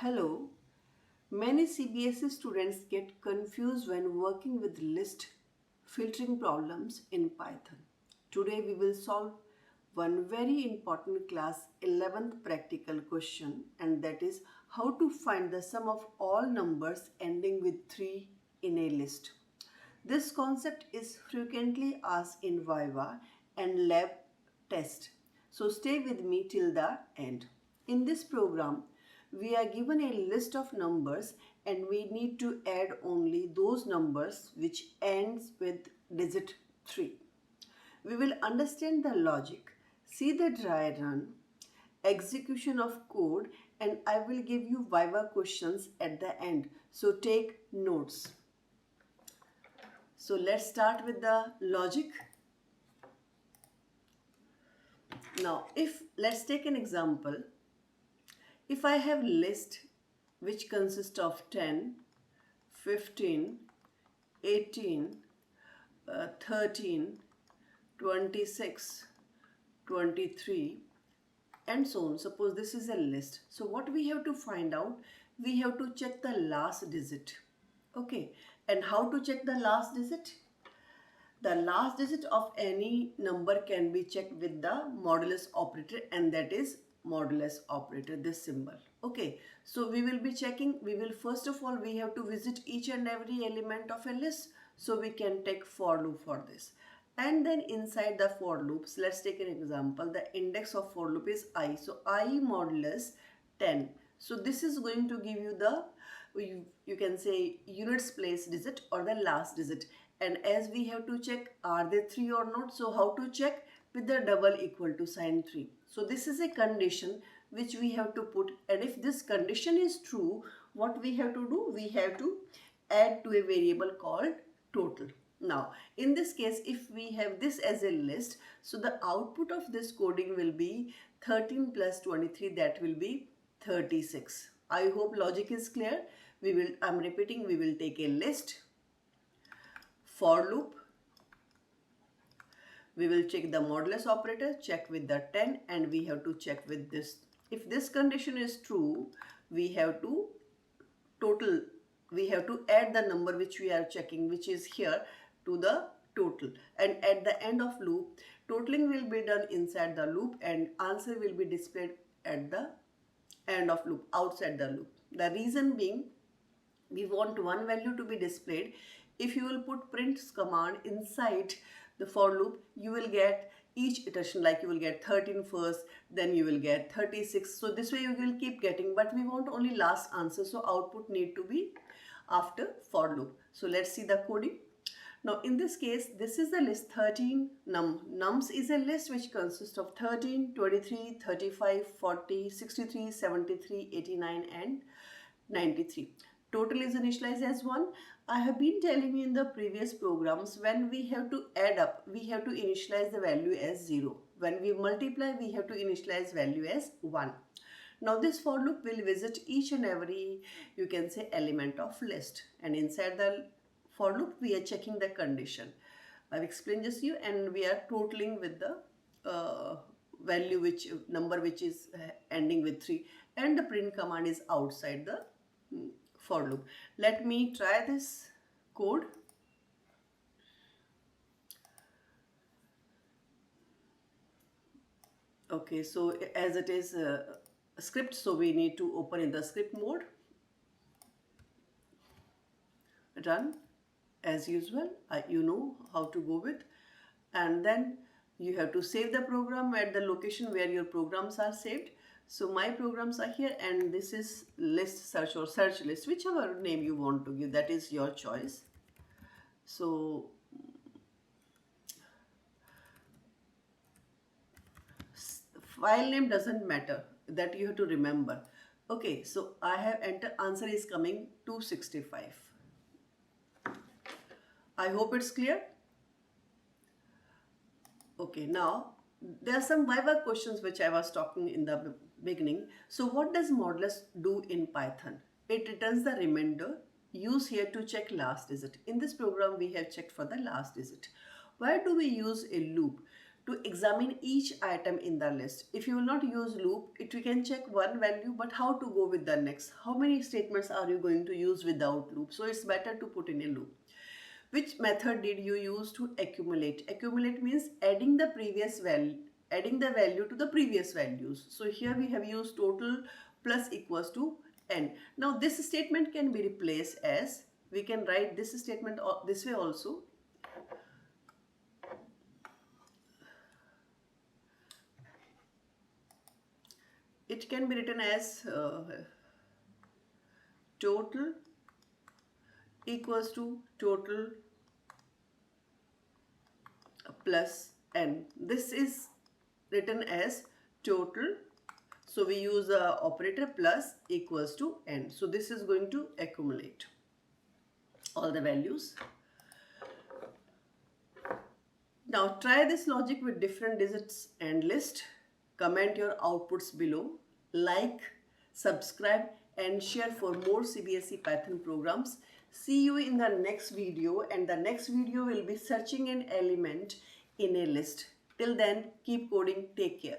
Hello. Many CBSE students get confused when working with list filtering problems in Python. Today we will solve one very important class 11th practical question, and that is how to find the sum of all numbers ending with 3 in a list. This concept is frequently asked in Viva and lab test. So stay with me till the end. In this program, we are given a list of numbers and we need to add only those numbers which ends with digit 3. We will understand the logic, see the dry run, execution of code, and I will give you Viva questions at the end. So take notes. So let's start with the logic. Now, if let's take an example. If I have list which consists of 10, 15, 18, 13, 26, 23, and so on. Suppose this is a list. So what we have to find out? We have to check the last digit. Okay. And how to check the last digit? The last digit of any number can be checked with the modulus operator, and that is modulus operator, this symbol. Okay, so we will be checking. We will first of all we have to visit each and every element of a list, so we can take for loop for this. And then inside the for loops, let's take an example. The index of for loop is I, so I modulus 10. So this is going to give you the, you can say, units place digit or the last digit. And as we have to check are they 3 or not, so how to check? With the double equal to sign 3. So this is a condition which we have to put, and if this condition is true, what we have to do? We have to add to a variable called total. Now in this case, if we have this as a list, so the output of this coding will be 13 plus 23, that will be 36. I hope logic is clear. I'm repeating, we will take a list, for loop, we will check the modulus operator, check with the 10, and we have to check with this. If this condition is true, we have to add the number which we are checking, which is here, to the total. And at the end of loop, totaling will be done inside the loop and answer will be displayed at the end of loop, outside the loop. The reason being, we want one value to be displayed. If you will put print command inside the for loop, you will get each iteration, like you will get 13 first, then you will get 36. So this way you will keep getting, but we want only last answer, so output need to be after for loop. So let's see the coding. Now in this case, this is the list 13 nums is a list which consists of 13, 23, 35, 40, 63, 73, 89 and 93. Total is initialized as 1. I have been telling you in the previous programs, when we have to add up, we have to initialize the value as 0. When we multiply, we have to initialize value as 1. Now this for loop will visit each and every, you can say, element of list, and inside the for loop we are checking the condition. I've explained this to you, and we are totaling with the value number which is ending with 3, and the print command is outside the for loop. Let me try this code. Okay, so as it is a script, so we need to open in the script mode, run as usual. You know how to go with, and then you have to save the program at the location where your programs are saved. So my programs are here, and this is list search or search list, whichever name you want to give, that is your choice. So file name doesn't matter, that you have to remember. Okay, so I have entered, answer is coming 265. I hope it's clear. Okay, now there are some Viva questions which I was talking in the beginning. So what does modulus do in Python? It returns the remainder. Use here to check last digit. In this program we have checked for the last digit. Why do we use a loop? to examine each item in the list. If you will not use loop, we can check one value, but how to go with the next? How many statements are you going to use without loop? So it's better to put in a loop. Which method did you use to accumulate? Accumulate means adding the previous value, adding the value to the previous values. So here we have used total plus equals to n. Now this statement can be replaced as, we can write this statement this way also. It can be written as total equals to total plus n. This is written as total. So we use the operator plus equals to n. So this is going to accumulate all the values. Now try this logic with different digits and list. Comment your outputs below. Like, subscribe and share for more CBSE Python programs. See you in the next video, and the next video will be searching an element in a list. Till then, keep coding. Take care.